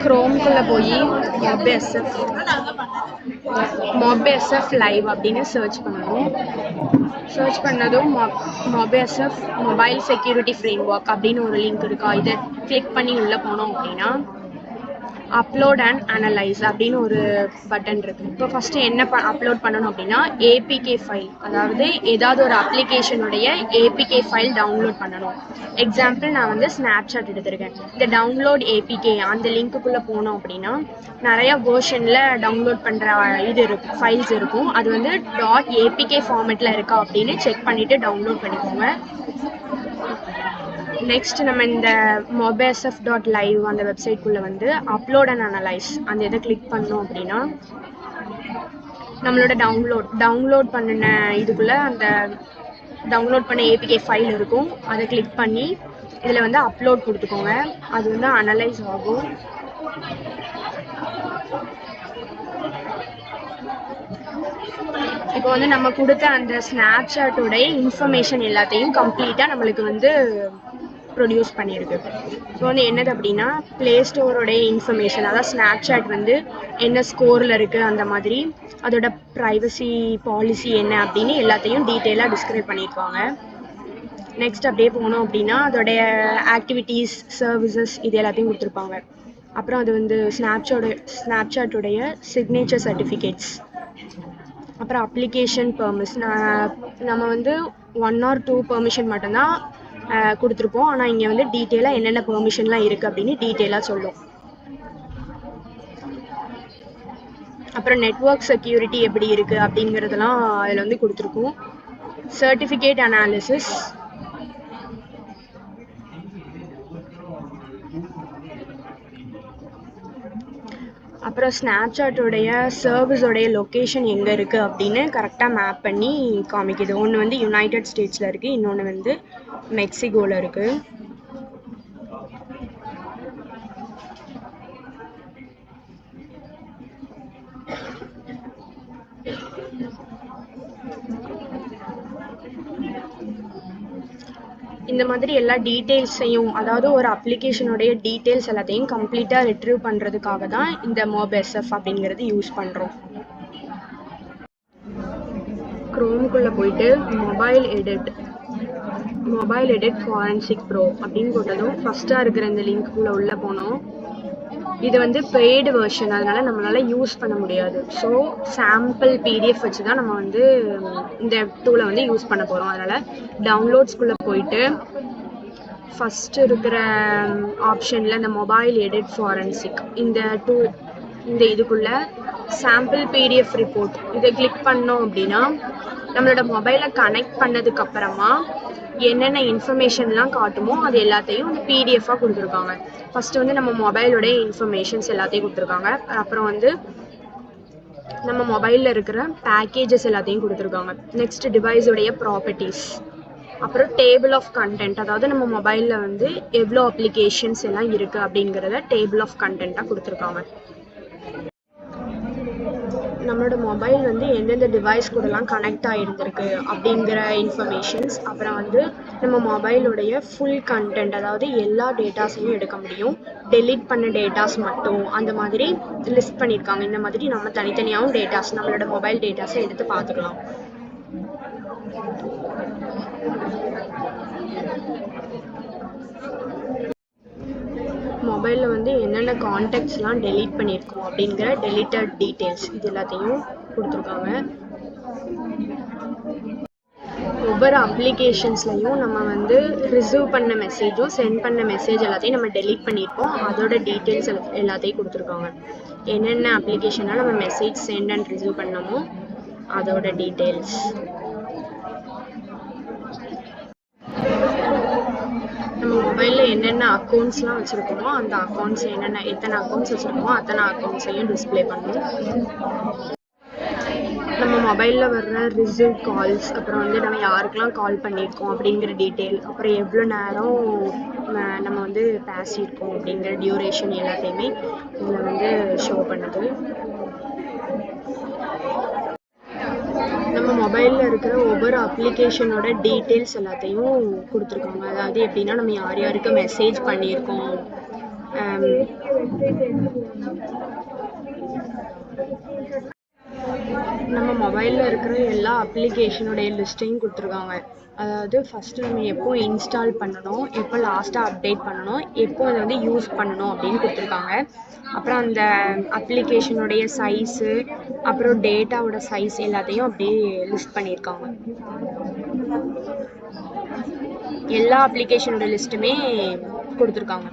குரோம்குள்ளே போய் மொபேஎஸ்எஃப் லைவ் அப்படின்னு சர்ச் பண்ணணும். சர்ச் பண்ணதும் மொபேஎஸ்எஃப் மொபைல் செக்யூரிட்டி ஃப்ரேம்வொர்க் அப்படின்னு ஒரு லிங்க் இருக்கா, இதை கிளிக் பண்ணி உள்ளே போனோம் அப்படின்னா அப்லோட் அண்ட் அனலைஸ் அப்படின்னு ஒரு பட்டன் இருக்குது. இப்போ ஃபஸ்ட்டு என்ன அப்லோட் பண்ணணும் அப்படின்னா ஏபிகே ஃபைல், அதாவது ஏதாவது ஒரு அப்ளிகேஷனுடைய ஏபிகே ஃபைல் டவுன்லோட் பண்ணணும். எக்ஸாம்பிள் நான் வந்து ஸ்னாப்சாட் எடுத்திருக்கேன். இந்த டவுன்லோட் ஏபிகே அந்த லிங்க்குள்ளே போனோம் அப்படின்னா நிறைய வேர்ஷனில் டவுன்லோட் பண்ணுற இது இருக்கும், ஃபைல்ஸ் இருக்கும். அது வந்து .apk ஃபார்மேட்டில் இருக்கா அப்படின்னு செக் பண்ணிவிட்டு டவுன்லோட் பண்ணிக்கோங்க. நெக்ஸ்ட் நம்ம இந்த mobsf.live அந்த வெப்சைட்குள்ளே வந்து அப்லோட் அண்ட் அனலைஸ் அந்த இதை கிளிக் பண்ணோம் அப்படின்னா நம்மளோட டவுன்லோட் பண்ணின இதுக்குள்ளே அந்த டவுன்லோட் பண்ண ஏபிகே ஃபைல் இருக்கும். அதை கிளிக் பண்ணி இதில் வந்து அப்லோட் கொடுத்துக்கோங்க. அது வந்து அனலைஸ் ஆகும். இப்போ வந்து நம்ம கொடுத்த அந்த ஸ்னாப்சாட்டோடைய இன்ஃபர்மேஷன் எல்லாத்தையும் கம்ப்ளீட்டாக நம்மளுக்கு வந்து ப்ரொடியூஸ் பண்ணியிருக்கு. ஸோ வந்து என்னது அப்படின்னா ப்ளே ஸ்டோரோடைய இன்ஃபர்மேஷன், அதாவது ஸ்னாப்சாட் வந்து என்ன ஸ்கோரில் இருக்குது, அந்த மாதிரி அதோட ப்ரைவசி பாலிசி என்ன அப்படின்னு எல்லாத்தையும் டீட்டெயிலாக டிஸ்கிரைப் பண்ணியிருக்காங்க. நெக்ஸ்ட் அப்படியே போனோம் அப்படின்னா அதோடைய ஆக்டிவிட்டீஸ், சர்வீசஸ் இது எல்லாத்தையும் கொடுத்துருப்பாங்க. அப்புறம் அது வந்து ஸ்னாப்சாட்டோடைய சிக்னேச்சர் சர்டிஃபிகேட்ஸ், அப்புறம் அப்ளிகேஷன் நம்ம வந்து 1 or 2 பெர்மிஷன் மட்டும்தான் கொடுத்துருப்போம். ஆனால் இங்கே வந்து டீட்டெயிலாக என்னென்ன பெர்மிஷன்லாம் இருக்குது அப்படின்னு டீட்டெயிலாக சொல்லும். அப்புறம் நெட்வொர்க் செக்யூரிட்டி எப்படி இருக்குது அப்படிங்கிறதெல்லாம் அதில் வந்து கொடுத்துருக்கோம். சர்டிஃபிகேட் அனாலிசிஸ், அப்புறம் ஸ்னாப்சாட்டோடைய சர்வீஸோடைய லொக்கேஷன் எங்கே இருக்குது அப்படின்னு கரெக்டாக மேப் பண்ணி காமிக்குது. ஒன்று வந்து யுனைடெட் ஸ்டேட்ஸில் இருக்குது, இன்னொன்று வந்து மெக்சிகோவில் இருக்குது. இந்த மாதிரி எல்லா டீட்டெயில்ஸையும், அதாவது ஒரு அப்ளிகேஷனுடைய டீட்டெயில்ஸ் எல்லாத்தையும் கம்ப்ளீட்டாக ரிட்ரீவ் பண்ணுறதுக்காக தான் இந்த mobsf அப்படிங்கிறது யூஸ் பண்ணுறோம். குரோம்குள்ளே போயிட்டு மொபைல் எடிட் ஃபாரன்சிக் ப்ரோ அப்படின்னு போட்டதும் ஃபஸ்ட்டாக இருக்கிற இந்த லிங்க்குள்ளே உள்ளே போனோம். இது வந்து பெய்டு வெர்ஷன், அதனால நம்மளால் யூஸ் பண்ண முடியாது. ஸோ சாம்பிள் பிடிஎஃப் வச்சு தான் நம்ம வந்து இந்த டூலை வந்து யூஸ் பண்ண போகிறோம். அதனால் டவுன்லோட்ஸ்குள்ளே போயிட்டு ஃபஸ்ட்டு இருக்கிற ஆப்ஷனில் இந்த மொபைல் எடிட் ஃபாரன்சிக் இந்த இதுக்குள்ளே சாம்பிள் பிடிஎஃப் ரிப்போர்ட் இதை கிளிக் பண்ணோம் அப்படின்னா நம்மளோட மொபைலை கனெக்ட் பண்ணதுக்கப்புறமா என்னென்ன இன்ஃபர்மேஷன்லாம் காட்டுமோ அது எல்லாத்தையும் பிடிஎஃபாக கொடுத்துருக்காங்க. ஃபஸ்ட்டு வந்து நம்ம மொபைலோடைய இன்ஃபர்மேஷன்ஸ் எல்லாத்தையும் கொடுத்துருக்காங்க. அப்புறம் வந்து நம்ம மொபைலில் இருக்கிற பேக்கேஜஸ் எல்லாத்தையும் கொடுத்துருக்காங்க. நெக்ஸ்ட் டிவைஸோடைய ப்ராப்பர்ட்டிஸ், அப்புறம் டேபிள் ஆஃப் கண்டென்ட், அதாவது நம்ம மொபைலில் வந்து எவ்வளோ அப்ளிகேஷன்ஸ் எல்லாம் இருக்குது அப்படிங்கிறத டேபிள் ஆஃப் கண்டென்ட்டாக கொடுத்துருக்காங்க. நம்மளோட மொபைல் வந்து எந்தெந்த டிவைஸ் கூடலாம் கனெக்ட் ஆகிருந்திருக்கு அப்படிங்கிற இன்ஃபர்மேஷன்ஸ், அப்புறம் வந்து நம்ம மொபைலுடைய ஃபுல் கண்டென்ட், அதாவது எல்லா டேட்டாஸையும் எடுக்க முடியும், டெலீட் பண்ண டேட்டாஸ் மட்டும் அந்த மாதிரி லிஸ்ட் பண்ணியிருக்காங்க. இந்த மாதிரி நம்ம தனித்தனியாகவும் நம்மளோட மொபைல் டேட்டாஸை எடுத்து பார்த்துக்கலாம். மொபைலில் வந்து என்னென்ன கான்டாக்ட்ஸ்லாம் டெலீட் பண்ணியிருக்கோம் அப்படிங்கிற டெலீட்டட் டீட்டெயில்ஸ் இது எல்லாத்தையும் கொடுத்துருக்காங்க. ஒவ்வொரு அப்ளிகேஷன்ஸ்லையும் நம்ம வந்து ரிசீவ் பண்ண மெசேஜும் சென்ட் பண்ண மெசேஜ் எல்லாத்தையும் நம்ம டெலீட் பண்ணியிருப்போம், அதோட டீட்டெயில்ஸ் எல்லாத்தையும் கொடுத்துருக்காங்க. என்னென்ன அப்ளிகேஷனால் நம்ம மெசேஜ் சென்ட் அண்ட் ரிசீவ் பண்ணமோ அதோட டீட்டெயில்ஸ். நம்ம மொபைலில் என்னென்ன அக்கௌண்ட்ஸ்லாம் வச்சுருக்கோமோ அந்த அக்கௌண்ட்ஸ் எத்தனை அக்கௌண்ட்ஸ் வச்சுருக்கோமோ அத்தனை அக்கௌண்ட்ஸையும் டிஸ்பிளே பண்ணும். நம்ம மொபைலில் வர்ற ரிசீவ் கால்ஸ், அப்புறம் வந்து நம்ம யாருக்கெல்லாம் கால் பண்ணியிருக்கோம் அப்படிங்கிற டீட்டெயில், அப்புறம் எவ்வளோ நேரம் நம்ம வந்து பேசியிருக்கோம் அப்படிங்கிற டியூரேஷன் எல்லாத்தையுமே இதில் வந்து ஷோ பண்ணுது. நம்ம மொபைலில் இருக்கிற ஒவ்வொரு அப்ளிகேஷனோட டீட்டெயில்ஸ் எல்லாத்தையும் கொடுத்துருக்காங்க. அதாவது எப்படின்னா நம்ம யாருக்கு மெசேஜ் பண்ணியிருக்கோம், நம்ம மொபைலில் இருக்கிற எல்லா அப்ளிகேஷனுடைய லிஸ்ட்டையும் கொடுத்துருக்காங்க. அதாவது ஃபஸ்ட்டு நம்ம எப்போ இன்ஸ்டால் பண்ணணும், எப்போ லாஸ்ட்டாக அப்டேட் பண்ணணும், எப்போ அதை வந்து யூஸ் பண்ணணும் அப்படின்னு கொடுத்துருக்காங்க. அப்புறம் அந்த அப்ளிகேஷனுடைய சைஸு, அப்புறம் டேட்டாவோட சைஸ் எல்லாத்தையும் அப்படியே லிஸ்ட் பண்ணியிருக்காங்க. எல்லா அப்ளிகேஷனோட லிஸ்ட்டுமே கொடுத்துருக்காங்க.